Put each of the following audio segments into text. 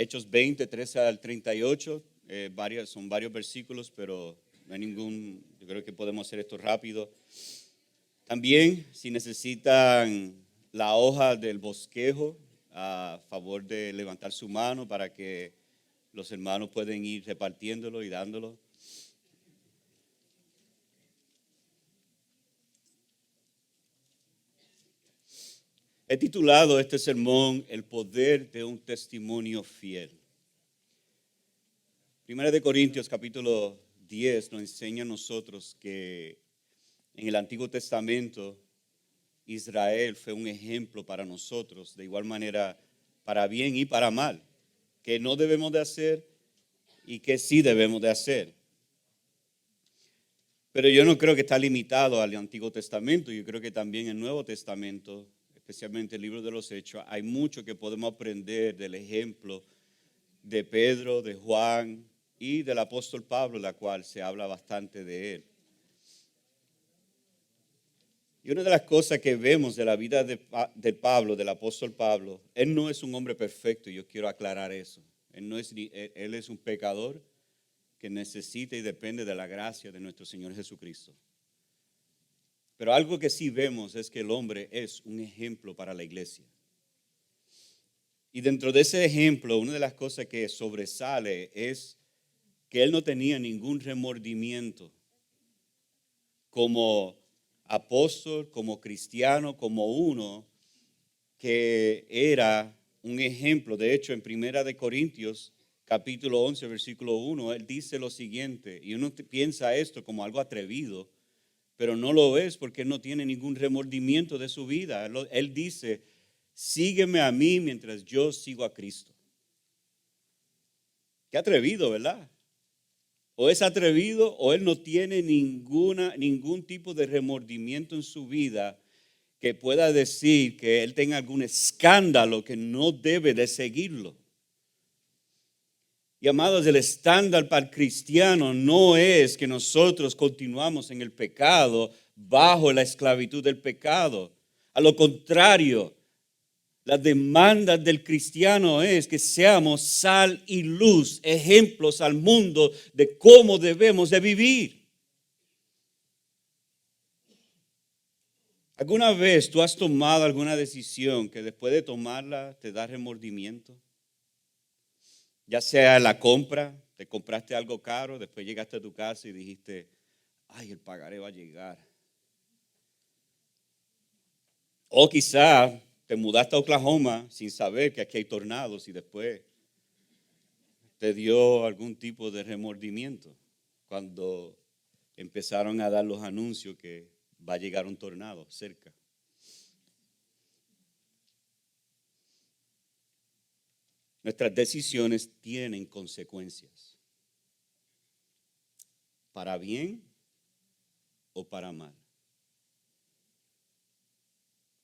Hechos 20, 13 al 38, son varios versículos, pero no hay yo creo que podemos hacer esto rápido. También, si necesitan la hoja del bosquejo, a favor de levantar su mano para que los hermanos pueden ir repartiéndolo y dándolo. He titulado este sermón El poder de un testimonio fiel. Primera de Corintios capítulo 10 nos enseña a nosotros que en el Antiguo Testamento Israel fue un ejemplo para nosotros, de igual manera para bien y para mal, que no debemos de hacer y que sí debemos de hacer. Pero yo no creo que está limitado al Antiguo Testamento, yo creo que también en el Nuevo Testamento, especialmente el libro de los Hechos, hay mucho que podemos aprender del ejemplo de Pedro, de Juan y del apóstol Pablo, la cual se habla bastante de él. Y una de las cosas que vemos de la vida de Pablo, del apóstol Pablo, él no es un hombre perfecto, y yo quiero aclarar eso. Él es un pecador que necesita y depende de la gracia de nuestro Señor Jesucristo. Pero algo que sí vemos es que el hombre es un ejemplo para la iglesia. Y dentro de ese ejemplo, una de las cosas que sobresale es que él no tenía ningún remordimiento como apóstol, como cristiano, como uno que era un ejemplo. De hecho, en Primera de Corintios, capítulo 11, versículo 1, él dice lo siguiente, y uno piensa esto como algo atrevido, pero no lo es porque él no tiene ningún remordimiento de su vida. Él dice, sígueme a mí mientras yo sigo a Cristo. Qué atrevido, ¿verdad? O es atrevido o él no tiene ningún tipo de remordimiento en su vida que pueda decir que él tenga algún escándalo que no debe de seguirlo. Y amados, el estándar para el cristiano no es que nosotros continuamos en el pecado bajo la esclavitud del pecado. A lo contrario, la demanda del cristiano es que seamos sal y luz, ejemplos al mundo de cómo debemos de vivir. ¿Alguna vez tú has tomado alguna decisión que después de tomarla te da remordimiento? Ya sea la compra, te compraste algo caro, después llegaste a tu casa y dijiste, ay, el pagaré va a llegar. O quizá te mudaste a Oklahoma sin saber que aquí hay tornados y después te dio algún tipo de remordimiento cuando empezaron a dar los anuncios que va a llegar un tornado cerca. Nuestras decisiones tienen consecuencias, para bien o para mal.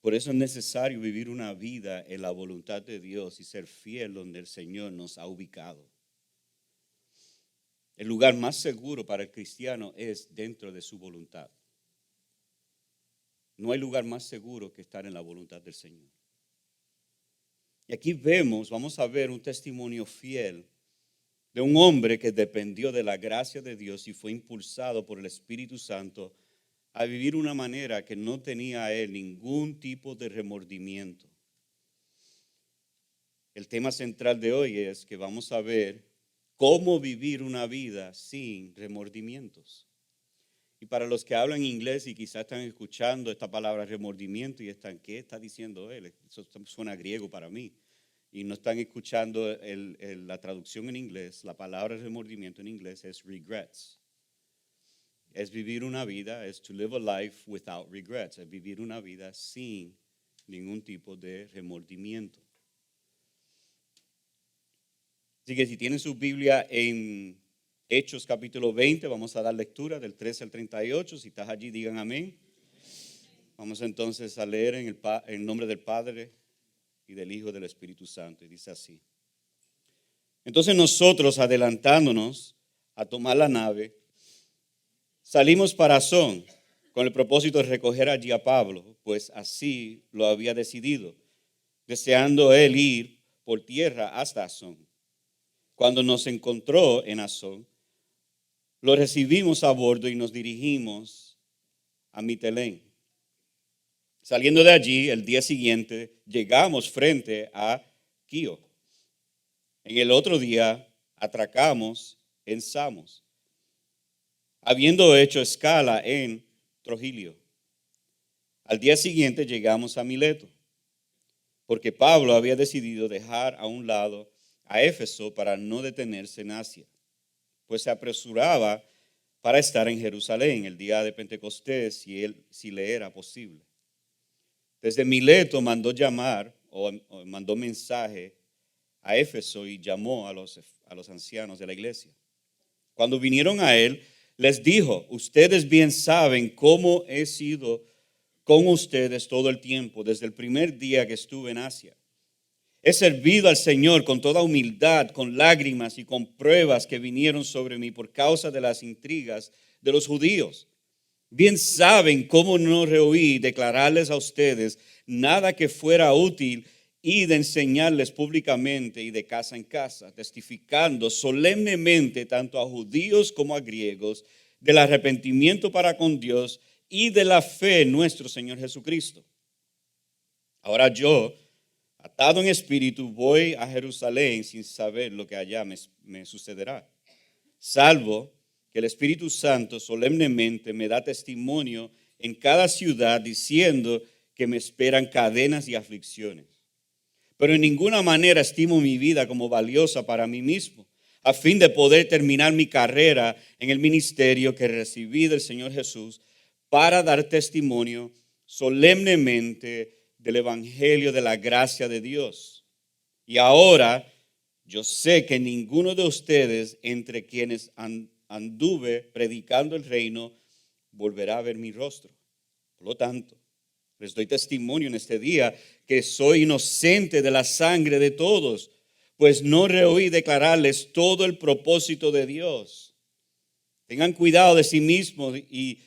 Por eso es necesario vivir una vida en la voluntad de Dios y ser fiel donde el Señor nos ha ubicado. El lugar más seguro para el cristiano es dentro de su voluntad. No hay lugar más seguro que estar en la voluntad del Señor. Y aquí vamos a ver un testimonio fiel de un hombre que dependió de la gracia de Dios y fue impulsado por el Espíritu Santo a vivir una manera que no tenía a él ningún tipo de remordimiento. El tema central de hoy es que vamos a ver cómo vivir una vida sin remordimientos. Y para los que hablan inglés y quizás están escuchando esta palabra remordimiento y están, ¿qué está diciendo él? Eso suena griego para mí. Y no están escuchando la traducción en inglés. La palabra remordimiento en inglés es regrets. Es vivir una vida, es to live a life without regrets. Es vivir una vida sin ningún tipo de remordimiento. Así que si tienen su Biblia en Hechos capítulo 20, vamos a dar lectura del 13 al 38. Si estás allí, digan amén. Vamos entonces a leer en el nombre del Padre y del Hijo y del Espíritu Santo. Y dice así. Entonces nosotros, adelantándonos a tomar la nave, salimos para Asón con el propósito de recoger allí a Pablo, pues así lo había decidido, deseando él ir por tierra hasta Asón. Cuando nos encontró en Asón, lo recibimos a bordo y nos dirigimos a Mitelén. Saliendo de allí, el día siguiente, llegamos frente a Quío. En el otro día, atracamos en Samos, habiendo hecho escala en Trogilio. Al día siguiente llegamos a Mileto, porque Pablo había decidido dejar a un lado a Éfeso para no detenerse en Asia, pues se apresuraba para estar en Jerusalén el día de Pentecostés si le era posible. Desde Mileto mandó llamar o mandó mensaje a Éfeso y llamó a los ancianos de la iglesia. Cuando vinieron a él, les dijo: ustedes bien saben cómo he sido con ustedes todo el tiempo, desde el primer día que estuve en Asia. He servido al Señor con toda humildad, con lágrimas y con pruebas que vinieron sobre mí por causa de las intrigas de los judíos. Bien saben cómo no rehuí declararles a ustedes nada que fuera útil y de enseñarles públicamente y de casa en casa, testificando solemnemente tanto a judíos como a griegos del arrepentimiento para con Dios y de la fe en nuestro Señor Jesucristo. Ahora yo, atado en espíritu, voy a Jerusalén sin saber lo que allá me sucederá, salvo que el Espíritu Santo solemnemente me da testimonio en cada ciudad diciendo que me esperan cadenas y aflicciones. Pero en ninguna manera estimo mi vida como valiosa para mí mismo, a fin de poder terminar mi carrera en el ministerio que recibí del Señor Jesús para dar testimonio solemnemente del Evangelio de la gracia de Dios. Y ahora yo sé que ninguno de ustedes entre quienes anduve predicando el reino volverá a ver mi rostro. Por lo tanto, les doy testimonio en este día que soy inocente de la sangre de todos, pues no rehuí declararles todo el propósito de Dios. Tengan cuidado de sí mismos y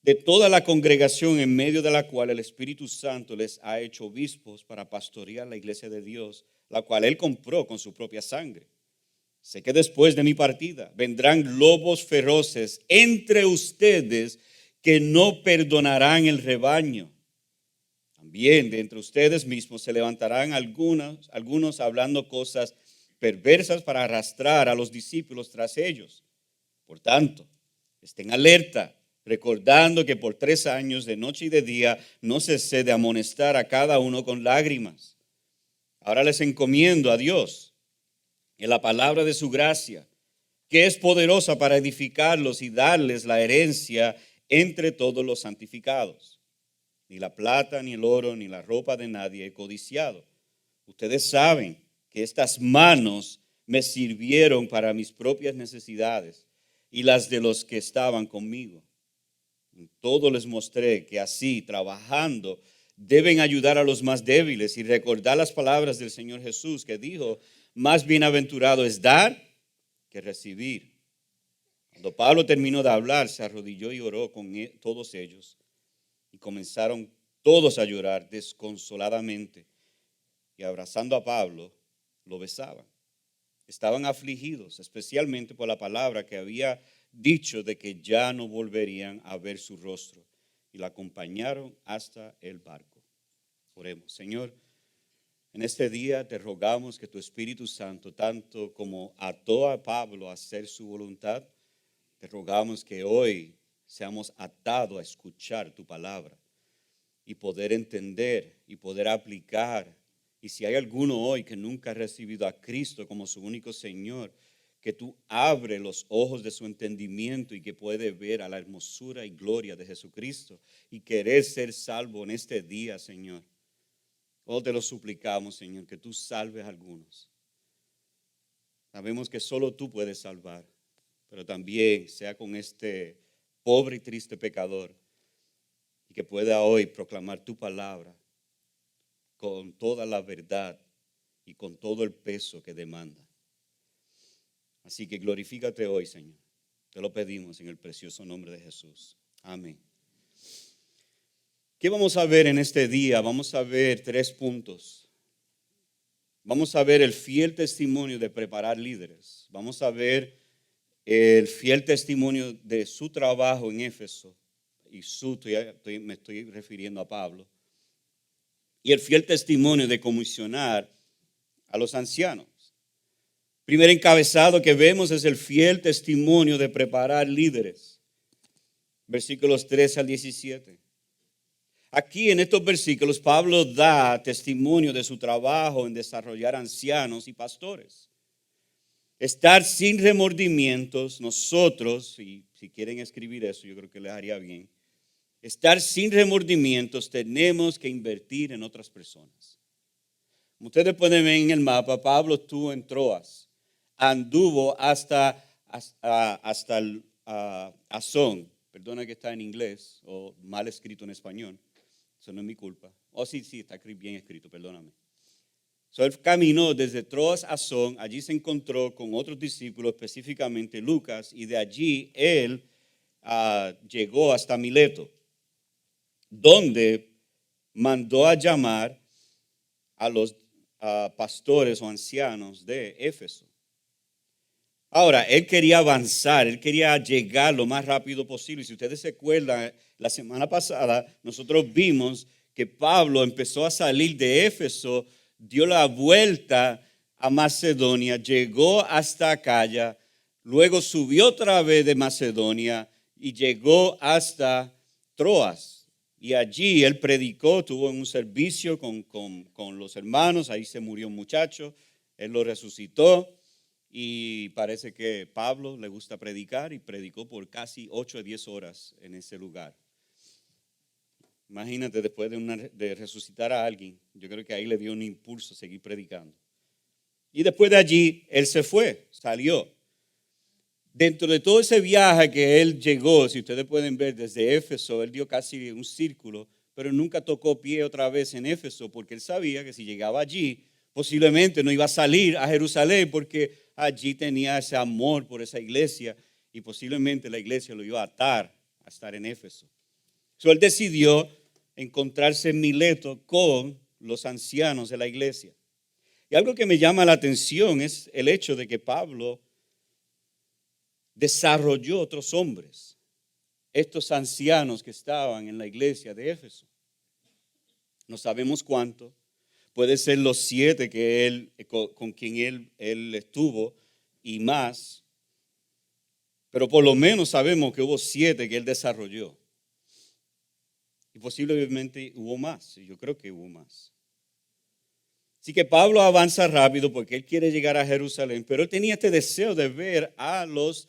de toda la congregación en medio de la cual el Espíritu Santo les ha hecho obispos para pastorear la iglesia de Dios, la cual Él compró con su propia sangre. Sé que después de mi partida vendrán lobos feroces entre ustedes que no perdonarán el rebaño. También de entre ustedes mismos se levantarán algunos hablando cosas perversas para arrastrar a los discípulos tras ellos. Por tanto, estén alerta, recordando que por 3 años de noche y de día no cesé de amonestar a cada uno con lágrimas. Ahora les encomiendo a Dios en la palabra de su gracia, que es poderosa para edificarlos y darles la herencia entre todos los santificados. Ni la plata, ni el oro, ni la ropa de nadie he codiciado. Ustedes saben que estas manos me sirvieron para mis propias necesidades y las de los que estaban conmigo. En todo les mostré que así, trabajando, deben ayudar a los más débiles y recordar las palabras del Señor Jesús que dijo: más bienaventurado es dar que recibir. Cuando Pablo terminó de hablar, se arrodilló y oró con todos ellos. Y comenzaron todos a llorar desconsoladamente. Y abrazando a Pablo, lo besaban. Estaban afligidos, especialmente por la palabra que había dicho de que ya no volverían a ver su rostro. Y lo acompañaron hasta el barco. Oremos. Señor, en este día te rogamos que tu Espíritu Santo, tanto como ató a Pablo a hacer su voluntad, te rogamos que hoy seamos atados a escuchar tu palabra y poder entender y poder aplicar. Y si hay alguno hoy que nunca ha recibido a Cristo como su único Señor, que tú abres los ojos de su entendimiento y que puede ver a la hermosura y gloria de Jesucristo y querer ser salvo en este día, Señor. Oh, te lo suplicamos, Señor, que tú salves a algunos. Sabemos que solo tú puedes salvar, pero también sea con este pobre y triste pecador y que pueda hoy proclamar tu palabra con toda la verdad y con todo el peso que demanda. Así que glorifícate hoy, Señor. Te lo pedimos en el precioso nombre de Jesús. Amén. ¿Qué vamos a ver en este día? Vamos a ver 3 puntos. Vamos a ver el fiel testimonio de preparar líderes. Vamos a ver el fiel testimonio de su trabajo en Éfeso. Y me estoy refiriendo a Pablo. Y el fiel testimonio de comisionar a los ancianos. Primer encabezado que vemos es el fiel testimonio de preparar líderes. Versículos 13 al 17. Aquí en estos versículos Pablo da testimonio de su trabajo en desarrollar ancianos y pastores. Estar sin remordimientos, nosotros, y si quieren escribir eso, yo creo que les haría bien. Estar sin remordimientos, tenemos que invertir en otras personas. Como ustedes pueden ver en el mapa, Pablo estuvo en Troas, anduvo hasta Asón. Perdona que está en inglés o mal escrito en español. Eso no es mi culpa. Sí, está bien escrito, perdóname. Él caminó desde Troas a Asón, allí se encontró con otros discípulos, específicamente Lucas, y de allí él llegó hasta Mileto, donde mandó a llamar a los pastores o ancianos de Éfeso. Ahora, él quería avanzar, él quería llegar lo más rápido posible. Si ustedes se acuerdan, la semana pasada nosotros vimos que Pablo empezó a salir de Éfeso, dio la vuelta a Macedonia, llegó hasta Acaya, luego subió otra vez de Macedonia y llegó hasta Troas. Y allí él predicó, tuvo un servicio con los hermanos, ahí se murió un muchacho, él lo resucitó. Y parece que Pablo le gusta predicar y predicó por casi 8 o 10 horas en ese lugar. Imagínate, después de resucitar a alguien, yo creo que ahí le dio un impulso a seguir predicando. Y después de allí, él se fue, salió. Dentro de todo ese viaje que él llegó, si ustedes pueden ver desde Éfeso, él dio casi un círculo, pero nunca tocó pie otra vez en Éfeso, porque él sabía que si llegaba allí, posiblemente no iba a salir a Jerusalén, porque allí tenía ese amor por esa iglesia y posiblemente la iglesia lo iba a atar a estar en Éfeso. Él decidió encontrarse en Mileto con los ancianos de la iglesia. Y algo que me llama la atención es el hecho de que Pablo desarrolló otros hombres, estos ancianos que estaban en la iglesia de Éfeso. No sabemos cuánto. Puede ser los 7 que con quien él estuvo y más. Pero por lo menos sabemos que hubo 7 que él desarrolló. Y posiblemente hubo más. Yo creo que hubo más. Así que Pablo avanza rápido porque él quiere llegar a Jerusalén. Pero él tenía este deseo de ver a los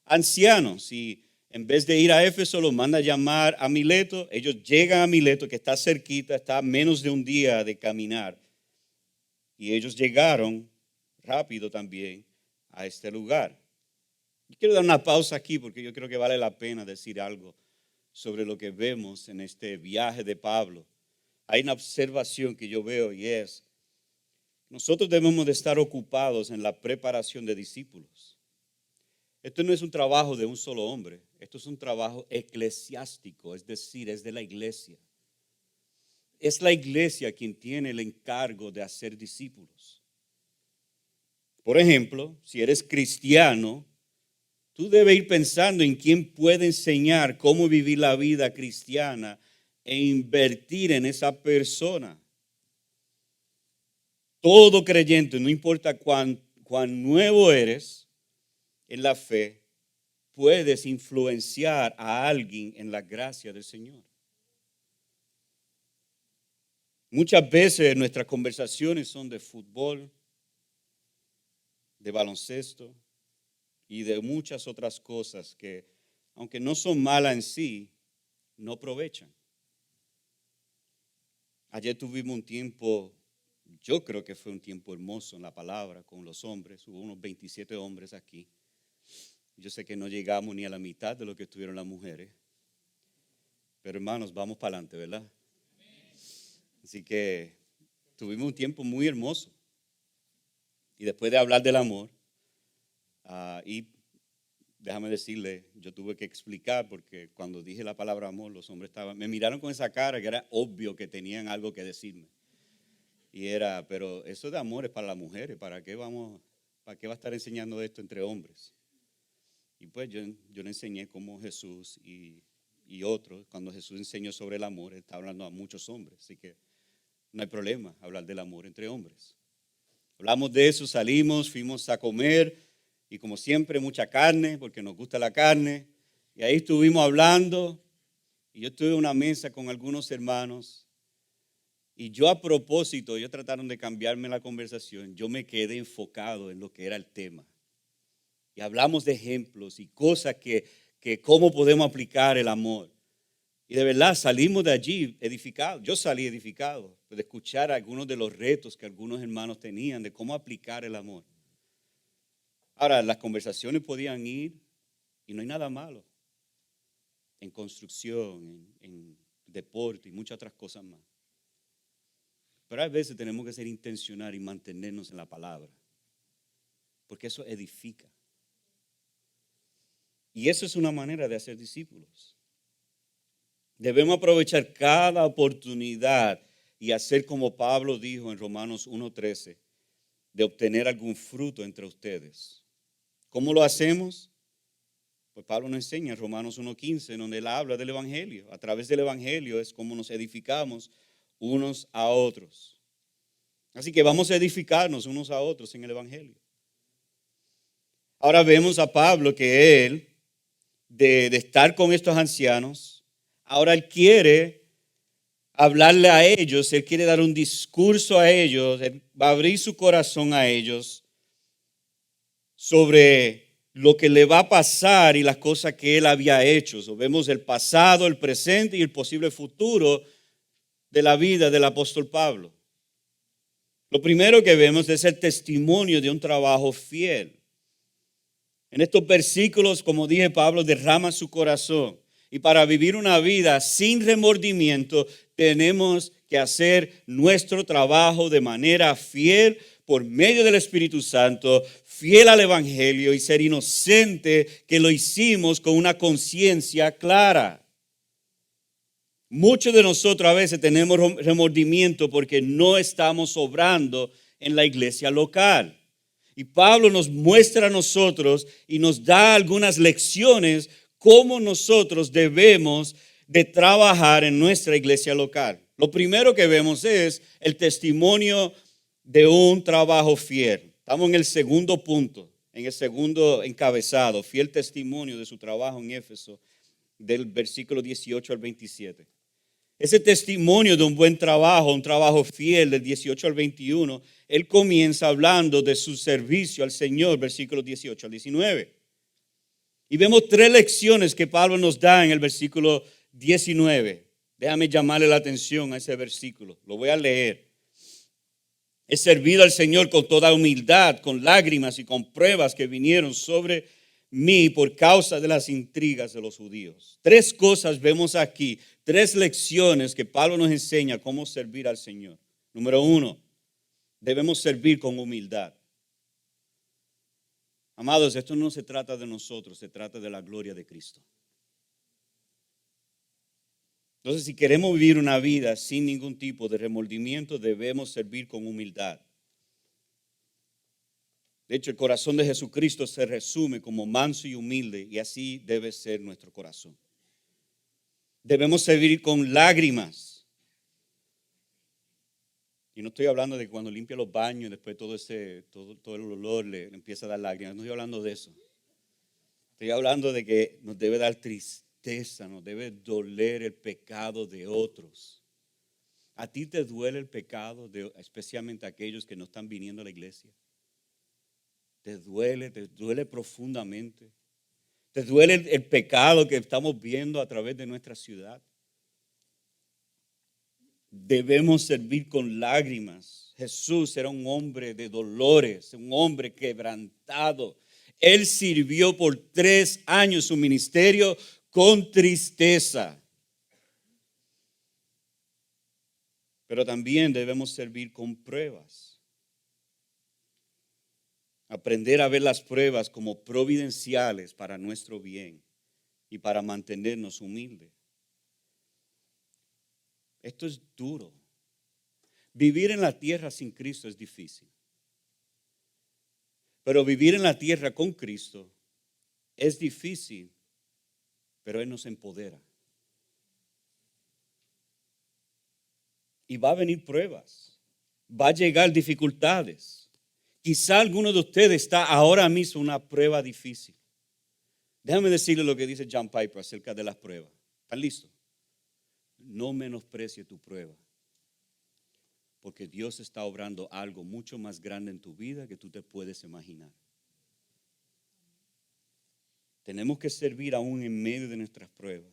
ancianos. Y en vez de ir a Éfeso, los manda a llamar a Mileto. Ellos llegan a Mileto, que está cerquita, está a menos de un día de caminar. Y ellos llegaron rápido también a este lugar. Yo quiero dar una pausa aquí porque yo creo que vale la pena decir algo sobre lo que vemos en este viaje de Pablo. Hay una observación que yo veo y es, nosotros debemos de estar ocupados en la preparación de discípulos. Esto no es un trabajo de un solo hombre, esto es un trabajo eclesiástico, es decir, es de la iglesia. Es la iglesia quien tiene el encargo de hacer discípulos. Por ejemplo, si eres cristiano, tú debes ir pensando en quién puede enseñar cómo vivir la vida cristiana e invertir en esa persona. Todo creyente, no importa cuán nuevo eres en la fe, puedes influenciar a alguien en la gracia del Señor. Muchas veces nuestras conversaciones son de fútbol, de baloncesto y de muchas otras cosas que, aunque no son malas en sí, no aprovechan. Ayer tuvimos un tiempo Yo creo que fue un tiempo hermoso en la palabra con los hombres. Hubo unos 27 hombres aquí. Yo sé que no llegamos ni a la mitad de lo que estuvieron las mujeres. Pero hermanos, vamos para adelante, ¿verdad? Así que tuvimos un tiempo muy hermoso. Y después de hablar del amor, y déjame decirle, yo tuve que explicar porque cuando dije la palabra amor, los hombres me miraron con esa cara que era obvio que tenían algo que decirme. Pero eso de amor es para las mujeres, para qué va a estar enseñando esto entre hombres? Y pues yo le enseñé cómo Jesús y otros, cuando Jesús enseñó sobre el amor, él está hablando a muchos hombres, así que no hay problema hablar del amor entre hombres. Hablamos de eso, salimos, fuimos a comer y como siempre mucha carne, porque nos gusta la carne. Y ahí estuvimos hablando y yo estuve en una mesa con algunos hermanos y yo a propósito, ellos trataron de cambiarme la conversación, yo me quedé enfocado en lo que era el tema. Y hablamos de ejemplos y cosas que cómo podemos aplicar el amor. Y de verdad salimos de allí edificados. Yo salí edificado de escuchar algunos de los retos que algunos hermanos tenían de cómo aplicar el amor. Ahora, las conversaciones podían ir y no hay nada malo en construcción, en deporte y muchas otras cosas más. Pero a veces tenemos que ser intencionales y mantenernos en la palabra, porque eso edifica. Y eso es una manera de hacer discípulos. Debemos aprovechar cada oportunidad y hacer como Pablo dijo en Romanos 1:13, de obtener algún fruto entre ustedes. ¿Cómo lo hacemos? Pues Pablo nos enseña en Romanos 1:15, donde él habla del Evangelio. A través del Evangelio es como nos edificamos unos a otros. Así que vamos a edificarnos unos a otros en el Evangelio. Ahora vemos a Pablo que él, de estar con estos ancianos, ahora él quiere hablarle a ellos, él quiere dar un discurso a ellos, él va a abrir su corazón a ellos sobre lo que le va a pasar y las cosas que él había hecho. Vemos el pasado, el presente y el posible futuro de la vida del apóstol Pablo. Lo primero que vemos es el testimonio de un trabajo fiel. En estos versículos, como dije, Pablo derrama su corazón. Y para vivir una vida sin remordimiento, tenemos que hacer nuestro trabajo de manera fiel por medio del Espíritu Santo, fiel al Evangelio y ser inocente que lo hicimos con una conciencia clara. Muchos de nosotros a veces tenemos remordimiento porque no estamos obrando en la iglesia local. Y Pablo nos muestra a nosotros y nos da algunas lecciones cómo nosotros debemos de trabajar en nuestra iglesia local. Lo primero que vemos es el testimonio de un trabajo fiel. Estamos en el segundo punto, en el segundo encabezado, fiel testimonio de su trabajo en Éfeso, del versículo 18 al 27. Ese testimonio de un buen trabajo, un trabajo fiel del 18 al 21, él comienza hablando de su servicio al Señor, versículos 18 al 19. Y vemos tres lecciones que Pablo nos da en el versículo 19. Déjame llamarle la atención a ese versículo. Lo voy a leer. He servido al Señor con toda humildad, con lágrimas y con pruebas que vinieron sobre mí por causa de las intrigas de los judíos. Tres cosas vemos aquí, tres lecciones que Pablo nos enseña cómo servir al Señor. Número uno, debemos servir con humildad. Amados, esto no se trata de nosotros, se trata de la gloria de Cristo. Entonces, si queremos vivir una vida sin ningún tipo de remordimiento, debemos servir con humildad. De hecho, el corazón de Jesucristo se resume como manso y humilde, y así debe ser nuestro corazón. Debemos servir con lágrimas. Y no estoy hablando de que cuando limpia los baños y después todo el olor le empieza a dar lágrimas. No estoy hablando de eso. Estoy hablando de que nos debe dar tristeza, nos debe doler el pecado de otros. ¿A ti te duele el pecado especialmente aquellos que no están viniendo a la iglesia? Te duele profundamente. Te duele el pecado que estamos viendo a través de nuestra ciudad. Debemos servir con lágrimas. Jesús era un hombre de dolores, un hombre quebrantado. Él sirvió por 3 años su ministerio con tristeza. Pero también debemos servir con pruebas. Aprender a ver las pruebas como providenciales para nuestro bien y para mantenernos humildes. Esto es duro. Vivir en la tierra sin Cristo es difícil. Pero vivir en la tierra con Cristo es difícil, pero Él nos empodera. Y va a venir pruebas, va a llegar dificultades. Quizá alguno de ustedes está ahora mismo en una prueba difícil. Déjame decirle lo que dice John Piper acerca de las pruebas. ¿Están listos? No menosprecie tu prueba, porque Dios está obrando algo mucho más grande en tu vida que tú te puedes imaginar. Tenemos que servir aún en medio de nuestras pruebas.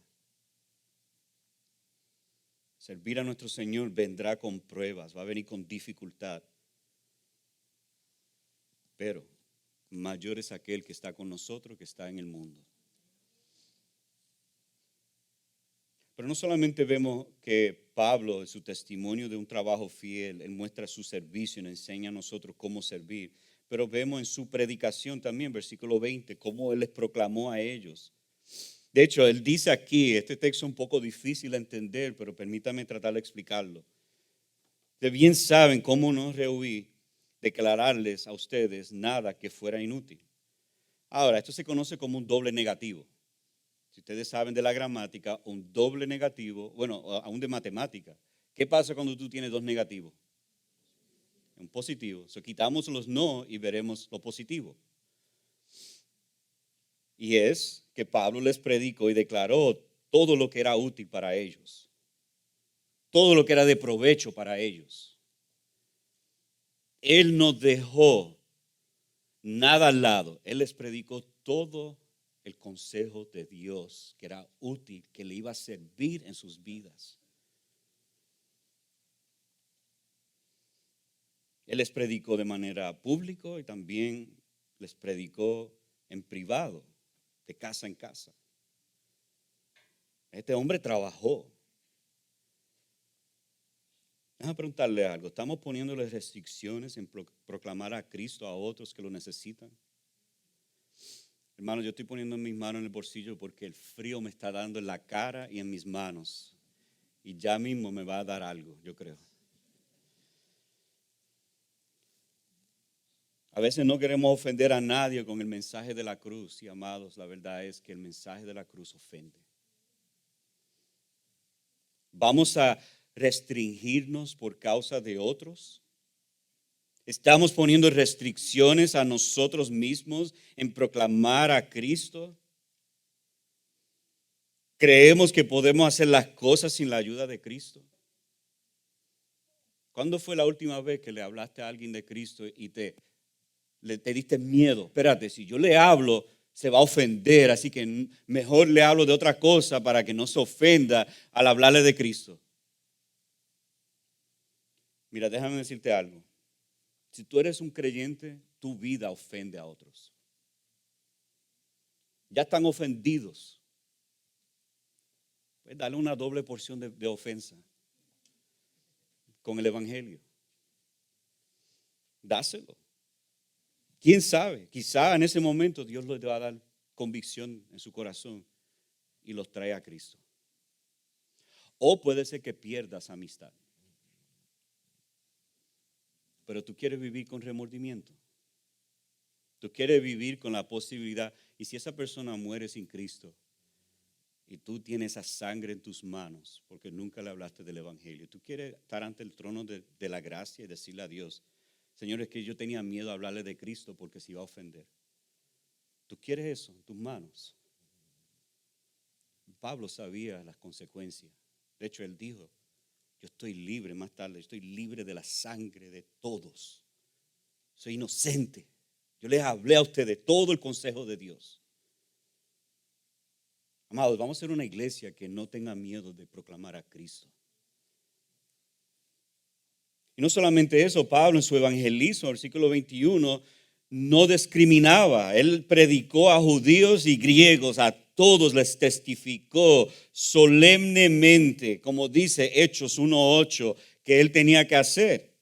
Servir a nuestro Señor vendrá con pruebas, va a venir con dificultad. Pero mayor es aquel que está con nosotros que está en el mundo. Pero no solamente vemos que Pablo, en su testimonio de un trabajo fiel, él muestra su servicio y nos enseña a nosotros cómo servir. Pero vemos en su predicación también, versículo 20, cómo él les proclamó a ellos. De hecho, él dice aquí, este texto es un poco difícil de entender, pero permítame tratar de explicarlo. Ustedes bien saben cómo no rehuí declararles a ustedes nada que fuera inútil. Ahora, esto se conoce como un doble negativo. Si ustedes saben de la gramática, un doble negativo, bueno, aún de matemática. ¿Qué pasa cuando tú tienes 2 negativos? Un positivo. So, quitamos los no y veremos lo positivo. Y es que Pablo les predicó y declaró todo lo que era útil para ellos. Todo lo que era de provecho para ellos. Él no dejó nada al lado. Él les predicó todo el consejo de Dios que era útil, que le iba a servir en sus vidas. Él les predicó de manera pública y también les predicó en privado, de casa en casa. Este hombre trabajó. Déjame preguntarle algo. ¿Estamos poniéndole restricciones en proclamar a Cristo a otros que lo necesitan? Hermano, yo estoy poniendo mis manos en el bolsillo porque el frío me está dando en la cara y en mis manos. Y ya mismo me va a dar algo, yo creo. A veces no queremos ofender a nadie con el mensaje de la cruz. Y amados, la verdad es que el mensaje de la cruz ofende. ¿Vamos a restringirnos por causa de otros? ¿Estamos poniendo restricciones a nosotros mismos en proclamar a Cristo? ¿Creemos que podemos hacer las cosas sin la ayuda de Cristo? ¿Cuándo fue la última vez que le hablaste a alguien de Cristo y te diste miedo? Espérate, si yo le hablo, se va a ofender, así que mejor le hablo de otra cosa para que no se ofenda al hablarle de Cristo. Mira, déjame decirte algo. Si tú eres un creyente, tu vida ofende a otros. Ya están ofendidos. Pues dale una doble porción de ofensa con el evangelio. Dáselo. ¿Quién sabe? Quizá en ese momento Dios les va a dar convicción en su corazón y los trae a Cristo. O puede ser que pierdas amistad. Pero tú quieres vivir con remordimiento. Tú quieres vivir con la posibilidad. Y si esa persona muere sin Cristo y tú tienes esa sangre en tus manos porque nunca le hablaste del evangelio, tú quieres estar ante el trono de la gracia y decirle a Dios: Señor, es que yo tenía miedo a hablarle de Cristo porque se iba a ofender. ¿Tú quieres eso en tus manos? Pablo sabía las consecuencias. De hecho, él dijo: yo estoy libre, más tarde, estoy libre de la sangre de todos. Soy inocente. Yo les hablé a ustedes todo el consejo de Dios. Amados, vamos a ser una iglesia que no tenga miedo de proclamar a Cristo. Y no solamente eso, Pablo en su evangelismo, versículo 21, no discriminaba. Él predicó a judíos y griegos, a todos les testificó solemnemente, como dice Hechos 1:8, que él tenía que hacer.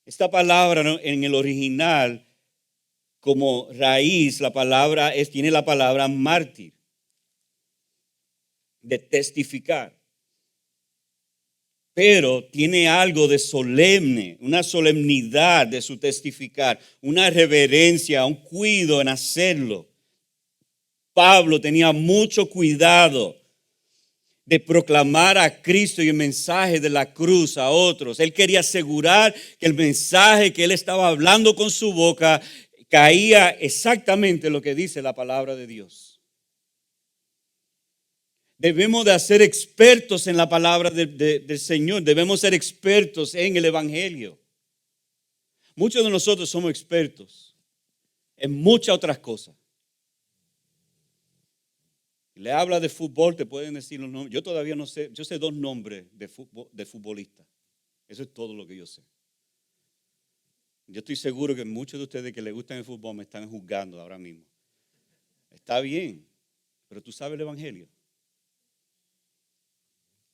Esta palabra, ¿no?, en el original, como raíz, tiene la palabra mártir, de testificar. Pero tiene algo de solemne, una solemnidad de su testificar, una reverencia, un cuidado en hacerlo. Pablo tenía mucho cuidado de proclamar a Cristo y el mensaje de la cruz a otros. Él quería asegurar que el mensaje que él estaba hablando con su boca caía exactamente lo que dice la palabra de Dios. Debemos de ser expertos en la palabra del Señor. Debemos ser expertos en el Evangelio. Muchos de nosotros somos expertos en muchas otras cosas. Le habla de fútbol, te pueden decir los nombres. Yo todavía no sé, yo sé 2 nombres de futbolistas. Eso es todo lo que yo sé. Yo estoy seguro que muchos de ustedes que les gustan el fútbol me están juzgando ahora mismo. Está bien, pero tú sabes el Evangelio.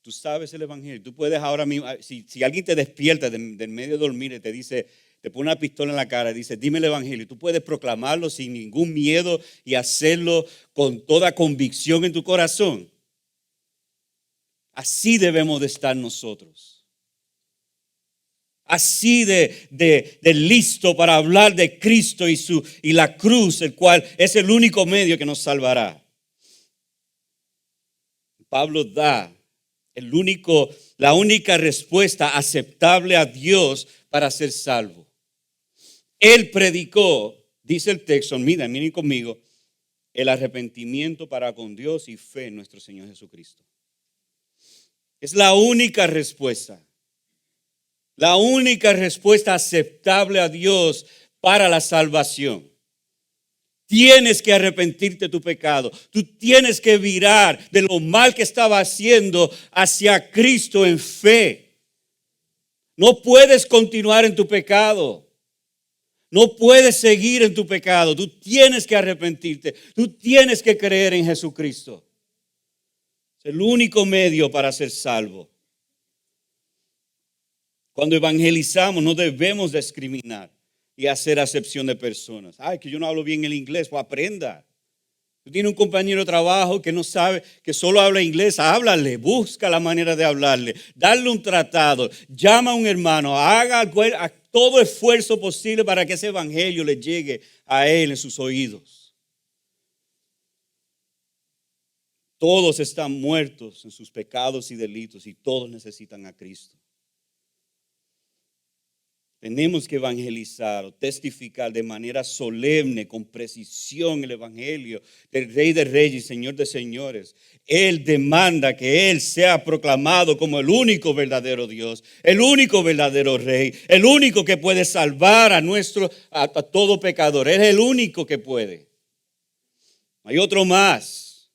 Tú sabes el Evangelio. Tú puedes ahora mismo, si alguien te despierta del medio de dormir y te dice, te pone una pistola en la cara y dice, dime el Evangelio. Tú puedes proclamarlo sin ningún miedo y hacerlo con toda convicción en tu corazón. Así debemos de estar nosotros. Así de listo para hablar de Cristo y la cruz, el cual es el único medio que nos salvará. Pablo da la única respuesta aceptable a Dios para ser salvo. Él predicó, dice el texto, miren conmigo, el arrepentimiento para con Dios y fe en nuestro Señor Jesucristo. Es la única respuesta. La única respuesta aceptable a Dios para la salvación. Tienes que arrepentirte de tu pecado. Tú tienes que virar de lo mal que estaba haciendo hacia Cristo en fe. No puedes continuar en tu pecado. No puedes seguir en tu pecado. Tú tienes que arrepentirte. Tú tienes que creer en Jesucristo. Es el único medio para ser salvo. Cuando evangelizamos no debemos discriminar y hacer acepción de personas. Ay, que yo no hablo bien el inglés, pues aprenda. Tú tienes un compañero de trabajo que no sabe, que solo habla inglés, háblale, busca la manera de hablarle, darle un tratado, llama a un hermano, haga todo esfuerzo posible para que ese evangelio le llegue a él en sus oídos. Todos están muertos en sus pecados y delitos y todos necesitan a Cristo. Tenemos que evangelizar o testificar de manera solemne, con precisión el evangelio del Rey de Reyes y Señor de Señores. Él demanda que Él sea proclamado como el único verdadero Dios, el único verdadero Rey, el único que puede salvar a todo pecador. Él es el único que puede. Hay otro más.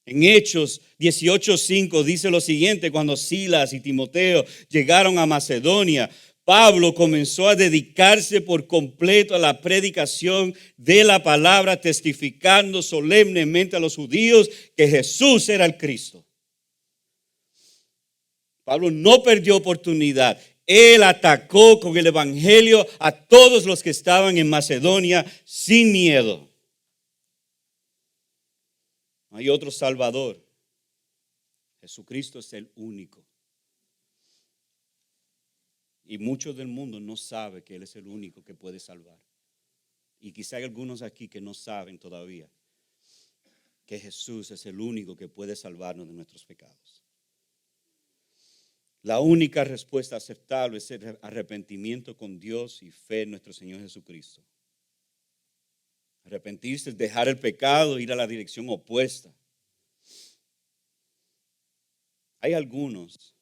En Hechos 18:5 dice lo siguiente: cuando Silas y Timoteo llegaron a Macedonia, Pablo comenzó a dedicarse por completo a la predicación de la palabra, testificando solemnemente a los judíos que Jesús era el Cristo. Pablo no perdió oportunidad. Él atacó con el evangelio a todos los que estaban en Macedonia sin miedo. No hay otro Salvador. Jesucristo es el único. Y muchos del mundo no saben que Él es el único que puede salvar. Y quizá hay algunos aquí que no saben todavía que Jesús es el único que puede salvarnos de nuestros pecados. La única respuesta aceptable es el arrepentimiento con Dios y fe en nuestro Señor Jesucristo. Arrepentirse es dejar el pecado, ir a la dirección opuesta. Hay algunos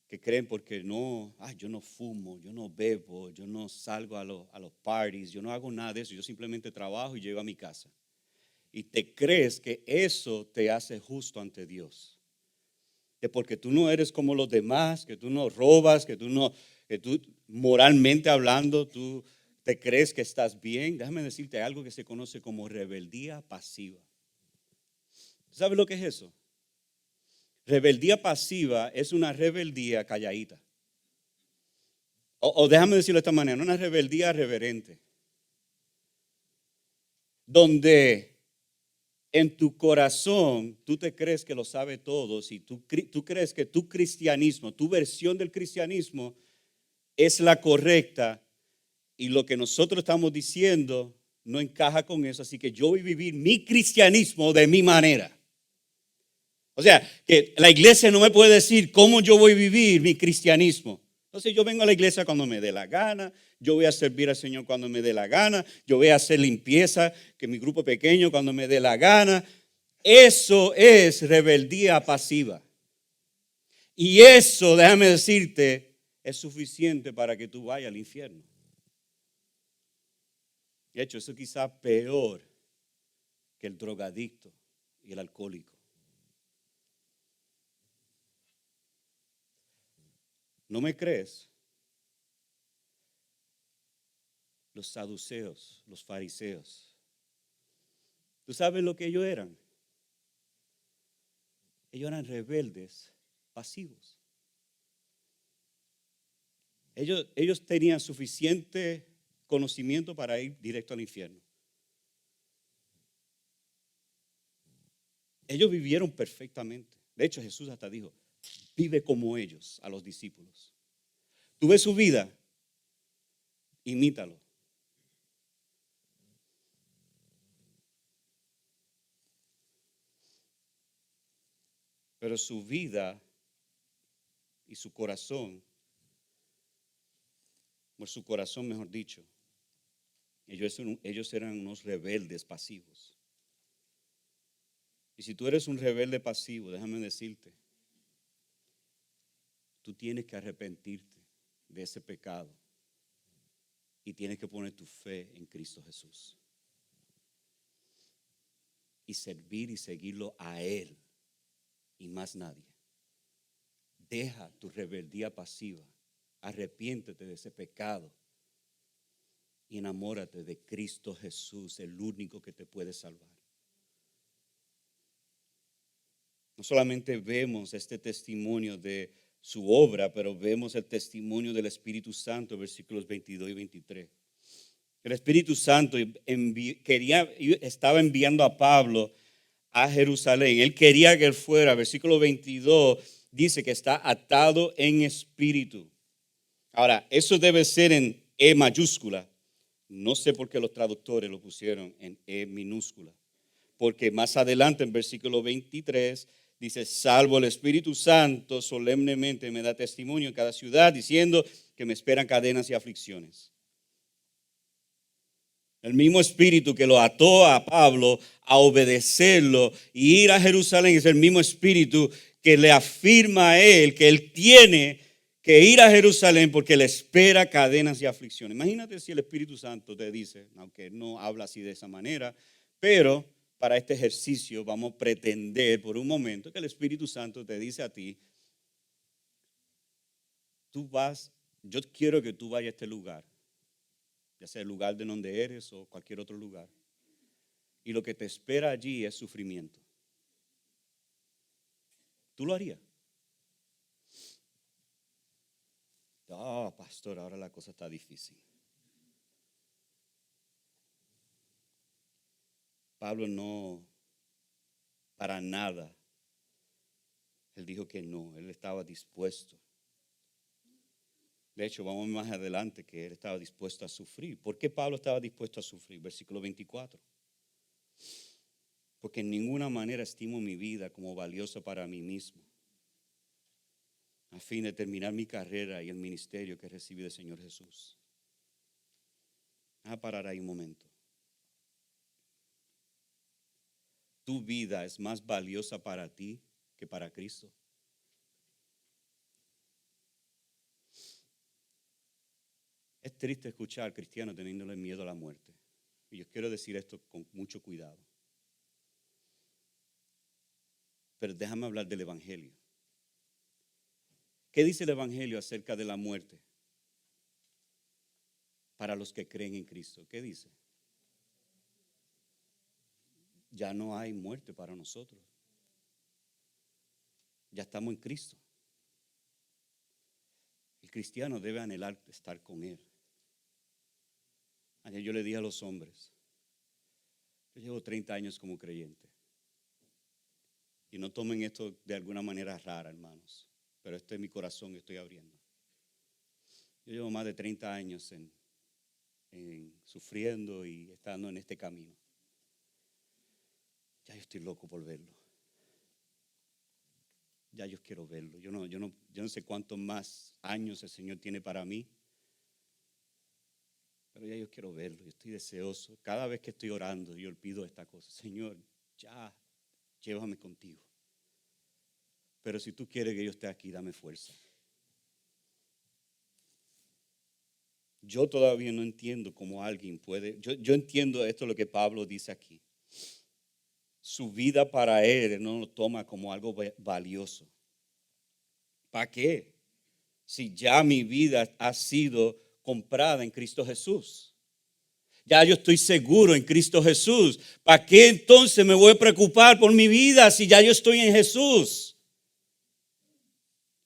que creen porque yo no fumo, yo no bebo, yo no salgo a los parties, yo no hago nada de eso, yo simplemente trabajo y llego a mi casa. Y te crees que eso te hace justo ante Dios. de porque tú no eres como los demás, que tú no robas, que tú moralmente hablando, tú te crees que estás bien. Déjame decirte algo que se conoce como rebeldía pasiva. ¿Sabes lo que es eso? Rebeldía pasiva es una rebeldía calladita. O déjame decirlo de esta manera, una rebeldía reverente. Donde en tu corazón tú te crees que lo sabe todo y tú crees que tu cristianismo, tu versión del cristianismo es la correcta y lo que nosotros estamos diciendo no encaja con eso. Así que yo voy a vivir mi cristianismo de mi manera. O sea, que la iglesia no me puede decir cómo yo voy a vivir mi cristianismo. Entonces yo vengo a la iglesia cuando me dé la gana, yo voy a servir al Señor cuando me dé la gana, yo voy a hacer limpieza, que mi grupo pequeño cuando me dé la gana. Eso es rebeldía pasiva. Y eso, déjame decirte, es suficiente para que tú vayas al infierno. De hecho, eso quizás peor que el drogadicto y el alcohólico. ¿No me crees? Los saduceos, los fariseos. ¿Tú sabes lo que ellos eran? Ellos eran rebeldes, pasivos. Ellos tenían suficiente conocimiento para ir directo al infierno. Ellos vivieron perfectamente. De hecho, Jesús hasta dijo, vive como ellos a los discípulos. Tú ves su vida, imítalo. Pero su vida y su corazón, por su corazón mejor dicho, ellos eran unos rebeldes pasivos. Y si tú eres un rebelde pasivo, déjame decirte, tú tienes que arrepentirte de ese pecado y tienes que poner tu fe en Cristo Jesús y servir y seguirlo a Él y más nadie. Deja tu rebeldía pasiva, arrepiéntete de ese pecado y enamórate de Cristo Jesús, el único que te puede salvar. No solamente vemos este testimonio de su obra, pero vemos el testimonio del Espíritu Santo, versículos 22 y 23. El Espíritu Santo estaba enviando a Pablo a Jerusalén. Él quería que él fuera. Versículo 22 dice que está atado en espíritu. Ahora, eso debe ser en E mayúscula. No sé por qué los traductores lo pusieron en E minúscula. Porque más adelante en versículo 23 dice, salvo el Espíritu Santo, solemnemente me da testimonio en cada ciudad, diciendo que me esperan cadenas y aflicciones. El mismo Espíritu que lo ató a Pablo a obedecerlo y ir a Jerusalén es el mismo Espíritu que le afirma a él que él tiene que ir a Jerusalén porque le espera cadenas y aflicciones. Imagínate si el Espíritu Santo te dice, aunque no habla así de esa manera, pero para este ejercicio vamos a pretender por un momento que el Espíritu Santo te dice a ti, yo quiero que tú vayas a este lugar, ya sea el lugar de donde eres o cualquier otro lugar. Y lo que te espera allí es sufrimiento. ¿Tú lo harías? Pastor, ahora la cosa está difícil. Pablo no, para nada, él dijo que no, él estaba dispuesto. De hecho, vamos más adelante que él estaba dispuesto a sufrir. ¿Por qué Pablo estaba dispuesto a sufrir? Versículo 24. Porque en ninguna manera estimo mi vida como valiosa para mí mismo, a fin de terminar mi carrera y el ministerio que recibí del Señor Jesús. Voy a parar ahí un momento. Tu vida es más valiosa para ti que para Cristo. Es triste escuchar cristianos teniéndole miedo a la muerte. Y yo quiero decir esto con mucho cuidado. Pero déjame hablar del Evangelio. ¿Qué dice el Evangelio acerca de la muerte? Para los que creen en Cristo, ¿qué dice? Ya no hay muerte para nosotros. Ya estamos en Cristo. El cristiano debe anhelar estar con Él. Ayer yo le dije a los hombres, yo llevo 30 años como creyente. Y no tomen esto de alguna manera rara, hermanos. Pero este es mi corazón que estoy abriendo. Yo llevo más de 30 años en sufriendo y estando en este camino. Ya yo estoy loco por verlo. Ya yo quiero verlo. Yo no sé cuántos más años el Señor tiene para mí. Pero ya yo quiero verlo. Yo estoy deseoso. Cada vez que estoy orando, yo pido esta cosa. Señor, ya, llévame contigo. Pero si tú quieres que yo esté aquí, dame fuerza. Yo todavía no entiendo cómo alguien puede. Yo entiendo esto lo que Pablo dice aquí. Su vida para él no lo toma como algo valioso. ¿Para qué? Si ya mi vida ha sido comprada en Cristo Jesús. Ya yo estoy seguro en Cristo Jesús. ¿Para qué entonces me voy a preocupar por mi vida si ya yo estoy en Jesús?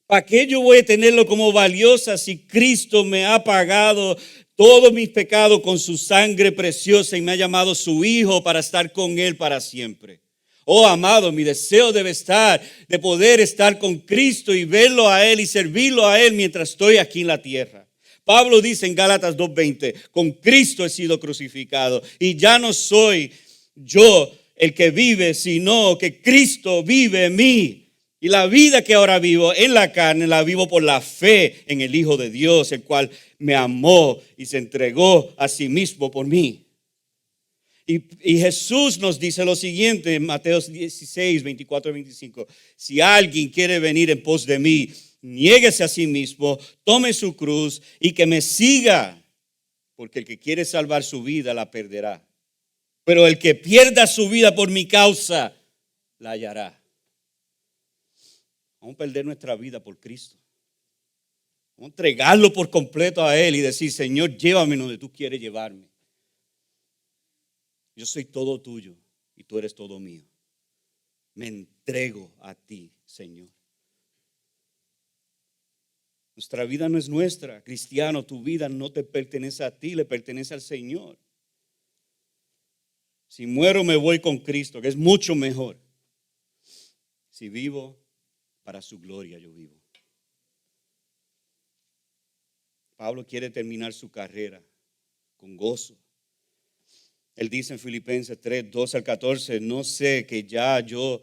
¿Para qué yo voy a tenerlo como valiosa si Cristo me ha pagado todos mis pecados con su sangre preciosa y me ha llamado su hijo para estar con Él para siempre? Oh, amado, mi deseo debe estar de poder estar con Cristo y verlo a Él y servirlo a Él mientras estoy aquí en la tierra. Pablo dice en Gálatas 2:20, con Cristo he sido crucificado y ya no soy yo el que vive, sino que Cristo vive en mí. Y la vida que ahora vivo en la carne, la vivo por la fe en el Hijo de Dios, el cual me amó y se entregó a sí mismo por mí. Y Jesús nos dice lo siguiente en Mateo 16, 24 y 25. Si alguien quiere venir en pos de mí, niéguese a sí mismo, tome su cruz y que me siga. Porque el que quiere salvar su vida la perderá. Pero el que pierda su vida por mi causa, la hallará. Vamos a perder nuestra vida por Cristo. Vamos a entregarlo por completo a Él y decir, Señor, llévame donde tú quieres llevarme. Yo soy todo tuyo y tú eres todo mío. Me entrego a ti, Señor. Nuestra vida no es nuestra. Cristiano, tu vida no te pertenece a ti, le pertenece al Señor. Si muero, me voy con Cristo, que es mucho mejor. Si vivo, para su gloria yo vivo. Pablo quiere terminar su carrera con gozo. Él dice en Filipenses 3, 12 al 14, no sé que ya yo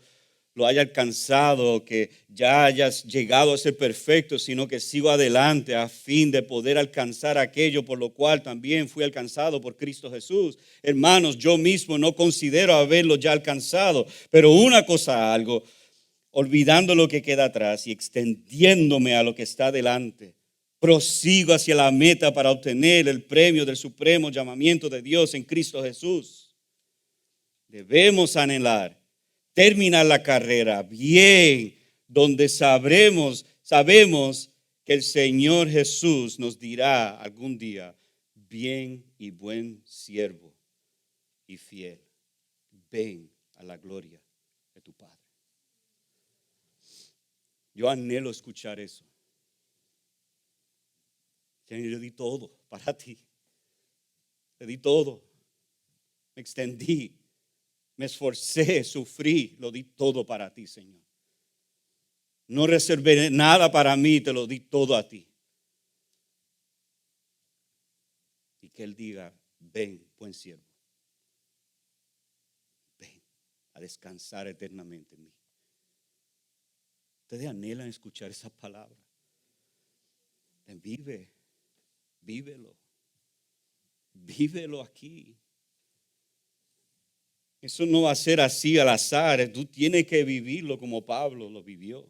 lo haya alcanzado, que ya hayas llegado a ser perfecto, sino que sigo adelante a fin de poder alcanzar aquello por lo cual también fui alcanzado por Cristo Jesús. Hermanos, yo mismo no considero haberlo ya alcanzado, pero una cosa hago, olvidando lo que queda atrás y extendiéndome a lo que está delante. Prosigo hacia la meta para obtener el premio del supremo llamamiento de Dios en Cristo Jesús. Debemos anhelar terminar la carrera bien, donde sabemos que el Señor Jesús nos dirá algún día, bien y buen siervo y fiel, ven a la gloria de tu Padre. Yo anhelo escuchar eso. Señor, yo di todo para ti. Te di todo. Me extendí. Me esforcé, sufrí. Lo di todo para ti, Señor. No reservé nada para mí. Te lo di todo a ti. Y que Él diga, ven, buen siervo. Ven a descansar eternamente en mí. Ustedes anhelan escuchar esa palabra. Vívelo. Vívelo aquí. Eso no va a ser así al azar. Tú tienes que vivirlo como Pablo lo vivió.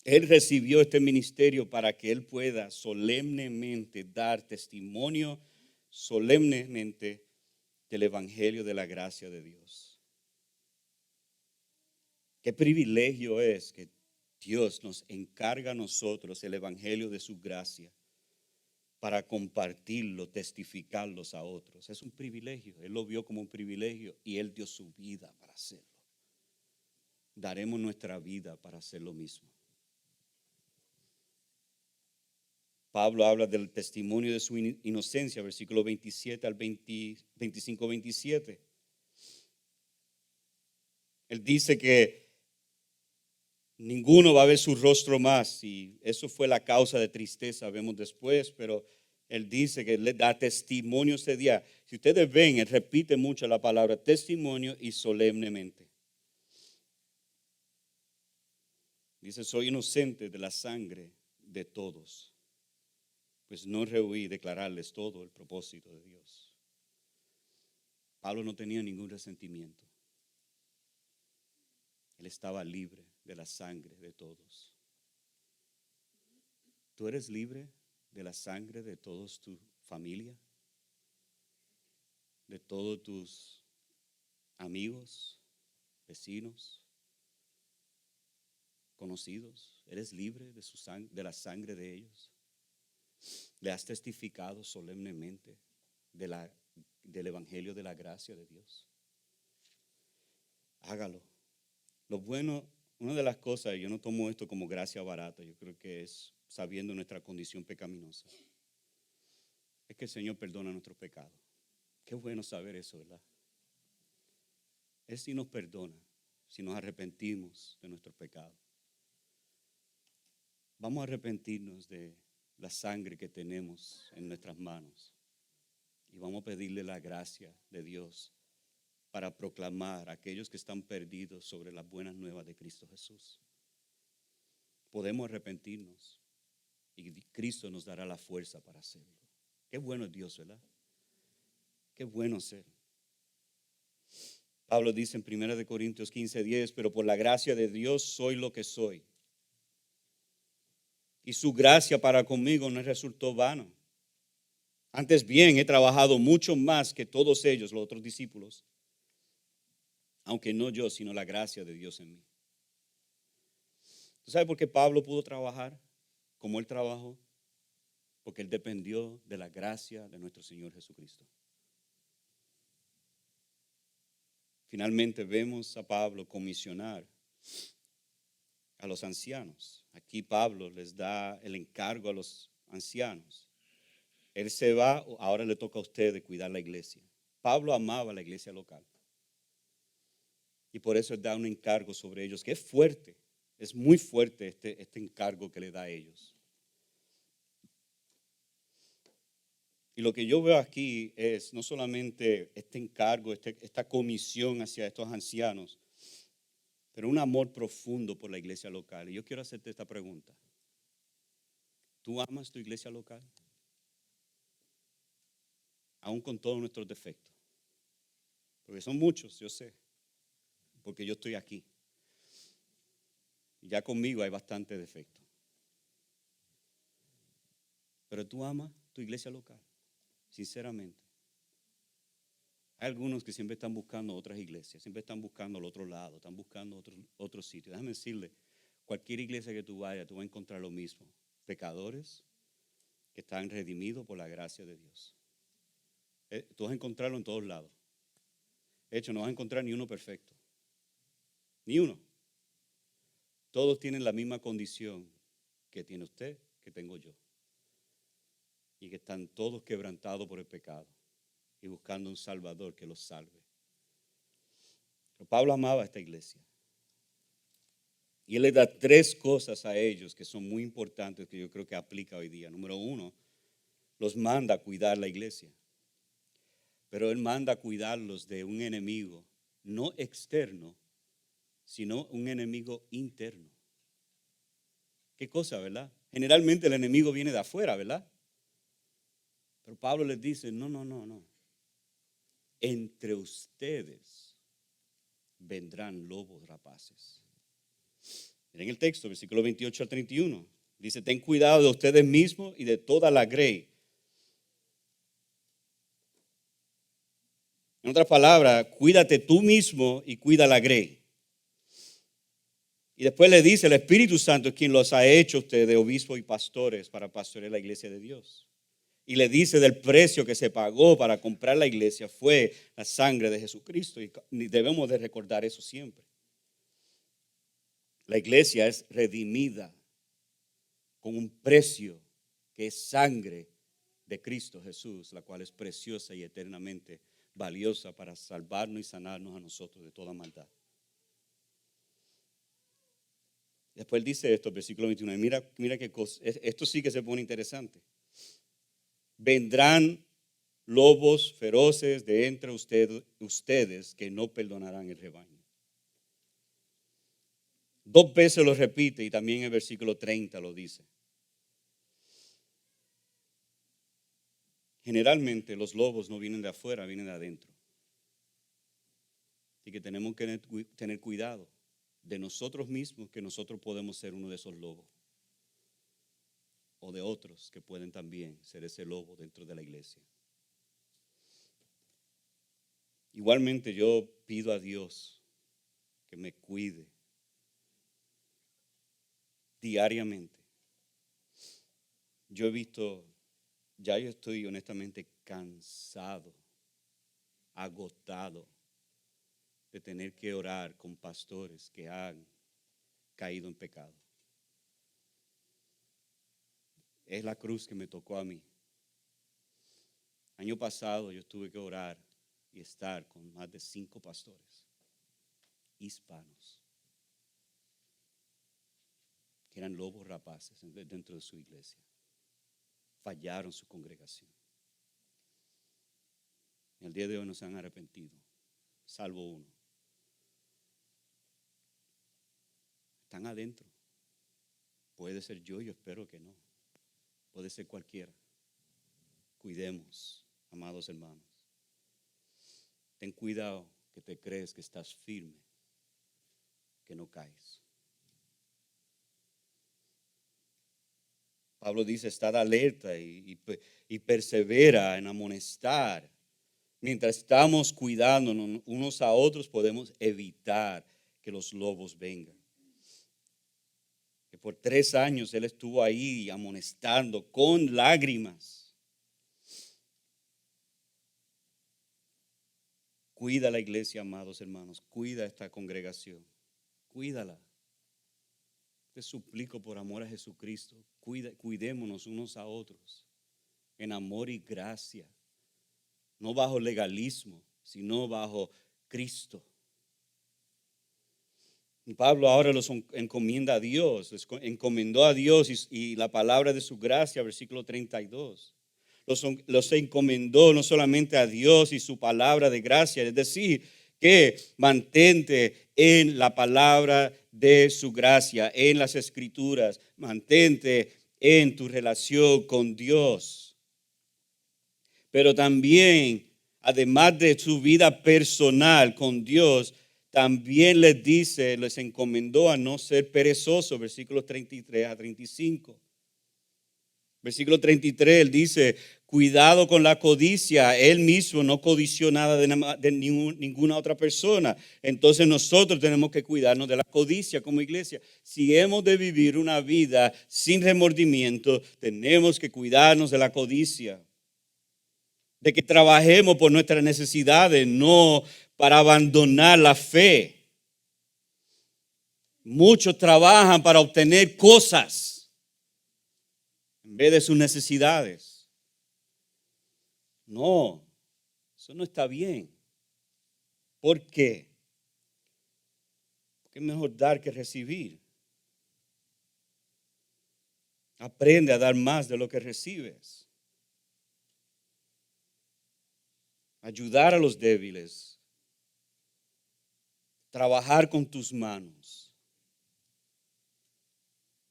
Él recibió este ministerio para que él pueda solemnemente dar testimonio, solemnemente del evangelio de la gracia de Dios. Qué privilegio es que Dios nos encarga a nosotros el evangelio de su gracia para compartirlo, testificarlos a otros. Es un privilegio. Él lo vio como un privilegio y Él dio su vida para hacerlo. Daremos nuestra vida para hacer lo mismo. Pablo habla del testimonio de su inocencia, versículo 27 al 25-27. Él dice que ninguno va a ver su rostro más, y eso fue la causa de tristeza, vemos después, pero él dice que le da testimonio ese día. Si ustedes ven, él repite mucho la palabra testimonio y solemnemente. Dice, soy inocente de la sangre de todos, pues no rehuí declararles todo el propósito de Dios. Pablo no tenía ningún resentimiento. Él estaba libre de la sangre de todos. ¿Tú eres libre de la sangre de todos tu familia? ¿De todos tus amigos, vecinos, conocidos? ¿Eres libre de su sangre, de la sangre de ellos? ¿Le has testificado solemnemente del evangelio de la gracia de Dios? Hágalo. Lo bueno, una de las cosas, yo no tomo esto como gracia barata, yo creo que es sabiendo nuestra condición pecaminosa, es que el Señor perdona nuestros pecados. Qué bueno saber eso, ¿verdad? Él sí nos perdona si nos arrepentimos de nuestros pecados. Vamos a arrepentirnos de la sangre que tenemos en nuestras manos y vamos a pedirle la gracia de Dios para proclamar a aquellos que están perdidos sobre las buenas nuevas de Cristo Jesús. Podemos arrepentirnos y Cristo nos dará la fuerza para hacerlo. Qué bueno es Dios, ¿verdad? Qué bueno ser. Pablo dice en 1 Corintios 15:10, pero por la gracia de Dios soy lo que soy. Y su gracia para conmigo no resultó vano. Antes bien, he trabajado mucho más que todos ellos, los otros discípulos, aunque no yo, sino la gracia de Dios en mí. ¿Tú sabes por qué Pablo pudo trabajar como él trabajó? Porque él dependió de la gracia de nuestro Señor Jesucristo. Finalmente vemos a Pablo comisionar a los ancianos. Aquí Pablo les da el encargo a los ancianos. Él se va, ahora le toca a ustedes cuidar la iglesia. Pablo amaba la iglesia local. Y por eso él da un encargo sobre ellos, que es fuerte. Es muy fuerte este encargo que le da a ellos. Y lo que yo veo aquí es no solamente este encargo, esta comisión hacia estos ancianos, pero un amor profundo por la iglesia local. Y yo quiero hacerte esta pregunta. ¿Tú amas tu iglesia local? Aún con todos nuestros defectos. Porque son muchos, yo sé. Porque yo estoy aquí. Y ya conmigo hay bastante defecto. Pero tú amas tu iglesia local, sinceramente. Hay algunos que siempre están buscando otras iglesias, siempre están buscando al otro lado, están buscando otro sitio. Déjame decirle, cualquier iglesia que tú vayas, tú vas a encontrar lo mismo. Pecadores que están redimidos por la gracia de Dios. Tú vas a encontrarlo en todos lados. De hecho, no vas a encontrar ni uno perfecto. Ni uno. Todos tienen la misma condición que tiene usted, que tengo yo. Y que están todos quebrantados por el pecado y buscando un Salvador que los salve. Pero Pablo amaba a esta iglesia. Y él le da 3 cosas a ellos que son muy importantes que yo creo que aplica hoy día. Número 1, los manda a cuidar la iglesia. Pero él manda a cuidarlos de un enemigo, no externo, sino un enemigo interno. ¿Qué cosa, verdad? Generalmente el enemigo viene de afuera, ¿verdad? Pero Pablo les dice, no. Entre ustedes vendrán lobos rapaces. Miren el texto, versículo 28 al 31. Dice, ten cuidado de ustedes mismos y de toda la grey. En otras palabras, cuídate tú mismo y cuida la grey. Y después le dice, el Espíritu Santo es quien los ha hecho ustedes obispos y pastores para pastorear la iglesia de Dios. Y le dice del precio que se pagó para comprar la iglesia fue la sangre de Jesucristo. Y debemos de recordar eso siempre. La iglesia es redimida con un precio que es sangre de Cristo Jesús, la cual es preciosa y eternamente valiosa para salvarnos y sanarnos a nosotros de toda maldad. Después él dice esto, versículo 21. Mira qué cosa. Esto sí que se pone interesante. Vendrán lobos feroces de entre ustedes que no perdonarán el rebaño. 2 veces lo repite y también en el versículo 30 lo dice. Generalmente los lobos no vienen de afuera, vienen de adentro. Así que tenemos que tener cuidado de nosotros mismos, que nosotros podemos ser uno de esos lobos. O de otros que pueden también ser ese lobo dentro de la iglesia. Igualmente yo pido a Dios que me cuide diariamente. Yo he visto, ya yo estoy honestamente cansado, agotado de tener que orar con pastores que han caído en pecado. Es la cruz que me tocó a mí. Año pasado yo tuve que orar y estar con más de 5 pastores hispanos que eran lobos rapaces dentro de su iglesia. Fallaron su congregación. Y al día de hoy no se han arrepentido, salvo uno. Están adentro. Puede ser yo espero que no. Puede ser cualquiera. Cuidemos, amados hermanos. Ten cuidado que te crees que estás firme, que no caes. Pablo dice, estad alerta y persevera en amonestar. Mientras estamos cuidándonos unos a otros, podemos evitar que los lobos vengan. Que por 3 años él estuvo ahí amonestando con lágrimas. Cuida la iglesia, amados hermanos. Cuida esta congregación. Cuídala. Te suplico por amor a Jesucristo. Cuidémonos unos a otros. En amor y gracia. No bajo legalismo, sino bajo Cristo. Y Pablo ahora los encomienda a Dios, encomendó a Dios y la palabra de su gracia, versículo 32. Los encomendó no solamente a Dios y su palabra de gracia, es decir, que mantente en la palabra de su gracia, en las escrituras, mantente en tu relación con Dios. Pero también, además de su vida personal con Dios, también les encomendó a no ser perezosos, versículos 33 a 35. Versículo 33, él dice, cuidado con la codicia. Él mismo no codició nada de ninguna otra persona. Entonces nosotros tenemos que cuidarnos de la codicia como iglesia. Si hemos de vivir una vida sin remordimiento, tenemos que cuidarnos de la codicia. De que trabajemos por nuestras necesidades, no para abandonar la fe. Muchos trabajan para obtener cosas en vez de sus necesidades. No, eso no está bien. ¿Por qué? Porque es mejor dar que recibir. Aprende a dar más de lo que recibes. Ayudar a los débiles. Trabajar con tus manos.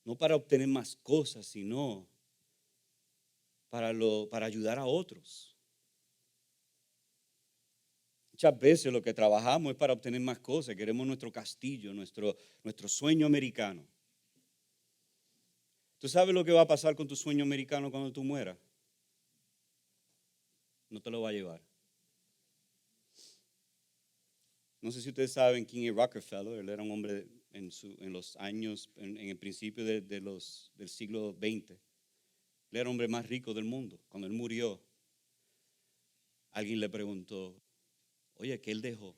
No para obtener más cosas, sino para ayudar a otros. Muchas veces lo que trabajamos es para obtener más cosas. Queremos nuestro castillo, nuestro sueño americano. ¿Tú sabes lo que va a pasar con tu sueño americano cuando tú mueras? No te lo va a llevar. No sé si ustedes saben quién es Rockefeller. Él era un hombre en los años, en el principio del siglo XX. Él era el hombre más rico del mundo. Cuando él murió, alguien le preguntó, oye, ¿qué él dejó?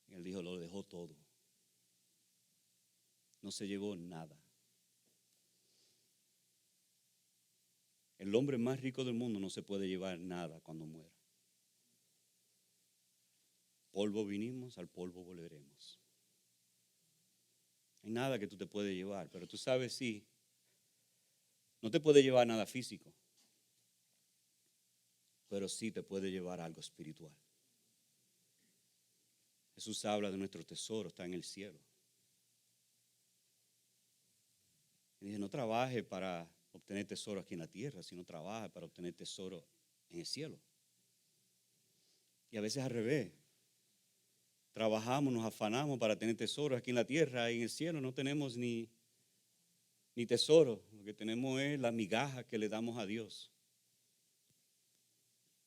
Y él dijo, lo dejó todo. No se llevó nada. El hombre más rico del mundo no se puede llevar nada cuando muera. Polvo vinimos, al polvo volveremos. No hay nada que tú te puedes llevar, pero tú sabes, sí, no te puede llevar nada físico, pero sí te puede llevar algo espiritual. Jesús habla de nuestro tesoro, está en el cielo. Y dice, no trabaje para obtener tesoro aquí en la tierra, sino trabaja para obtener tesoro en el cielo. Y a veces al revés. Trabajamos, nos afanamos para tener tesoros aquí en la tierra y en el cielo no tenemos ni tesoro. Lo que tenemos es la migaja que le damos a Dios.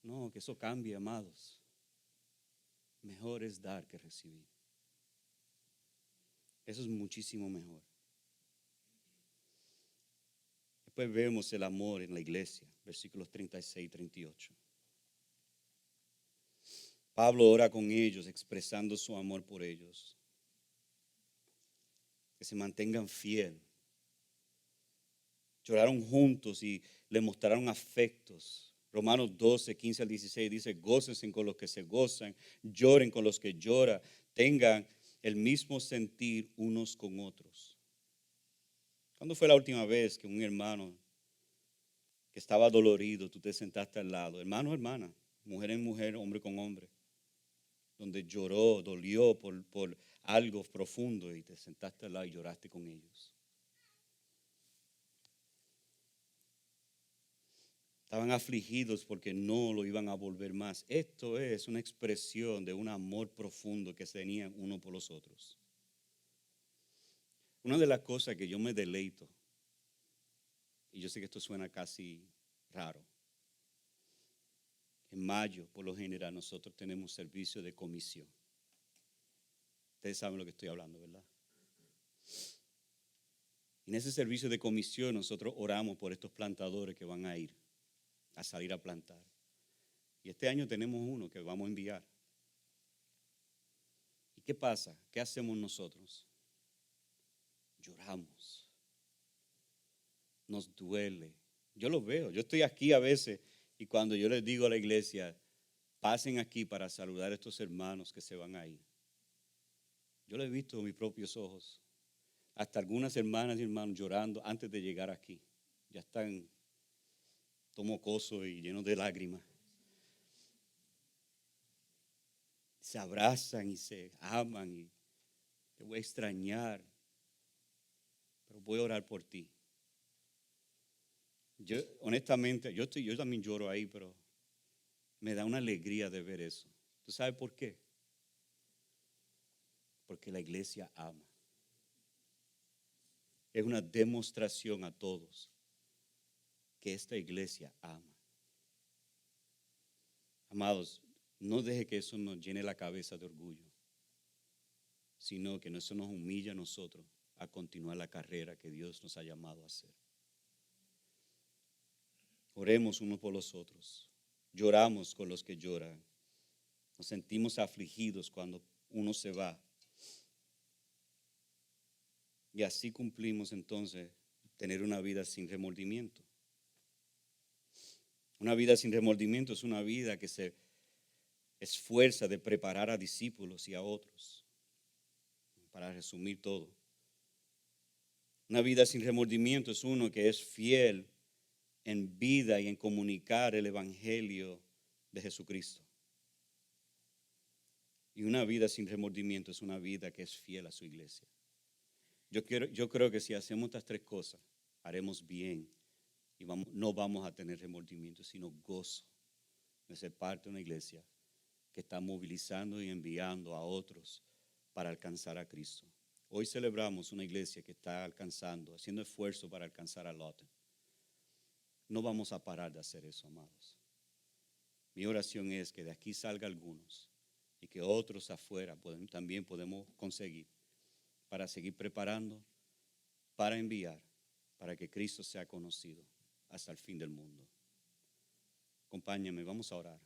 No, que eso cambie, amados. Mejor es dar que recibir. Eso es muchísimo mejor. Después vemos el amor en la iglesia, versículos 36 y 38. Pablo ora con ellos, expresando su amor por ellos. Que se mantengan fieles. Lloraron juntos y le mostraron afectos. Romanos 12, 15 al 16 dice, gócense con los que se gozan, lloren con los que lloran, tengan el mismo sentir unos con otros. ¿Cuándo fue la última vez que un hermano que estaba dolorido, tú te sentaste al lado, hermano o hermana, mujer en mujer, hombre con hombre, donde lloró, dolió por algo profundo y te sentaste al lado y lloraste con ellos? Estaban afligidos porque no lo iban a volver más. Esto es una expresión de un amor profundo que tenían uno por los otros. Una de las cosas que yo me deleito, y yo sé que esto suena casi raro, en mayo, por lo general, nosotros tenemos servicio de comisión. Ustedes saben lo que estoy hablando, ¿verdad? En ese servicio de comisión nosotros oramos por estos plantadores que van a ir a salir a plantar. Y este año tenemos uno que vamos a enviar. ¿Y qué pasa? ¿Qué hacemos nosotros? Lloramos. Nos duele. Yo lo veo. Yo estoy aquí a veces y cuando yo les digo a la iglesia, pasen aquí para saludar a estos hermanos que se van a ir. Yo lo he visto con mis propios ojos. Hasta algunas hermanas y hermanos llorando antes de llegar aquí. Ya están tomocosos y llenos de lágrimas. Se abrazan y se aman y te voy a extrañar, pero voy a orar por ti. Yo, honestamente, yo también lloro ahí, pero me da una alegría de ver eso. ¿Tú sabes por qué? Porque la iglesia ama. Es una demostración a todos que esta iglesia ama. Amados, no deje que eso nos llene la cabeza de orgullo, sino que eso nos humilla a nosotros a continuar la carrera que Dios nos ha llamado a hacer. Oremos unos por los otros. Lloramos con los que lloran. Nos sentimos afligidos cuando uno se va. Y así cumplimos entonces tener una vida sin remordimiento. Una vida sin remordimiento es una vida que se esfuerza de preparar a discípulos y a otros. Para resumir todo. Una vida sin remordimiento es uno que es fiel en vida y en comunicar el evangelio de Jesucristo. Y una vida sin remordimiento es una vida que es fiel a su iglesia. Yo creo que si hacemos estas tres cosas, haremos bien y no vamos a tener remordimiento, sino gozo de ser parte de una iglesia que está movilizando y enviando a otros para alcanzar a Cristo. Hoy celebramos una iglesia que está alcanzando, haciendo esfuerzo para alcanzar a Lot. No vamos a parar de hacer eso, amados. Mi oración es que de aquí salga algunos y que otros afuera también podemos conseguir para seguir preparando, para enviar, para que Cristo sea conocido hasta el fin del mundo. Acompáñame, vamos a orar.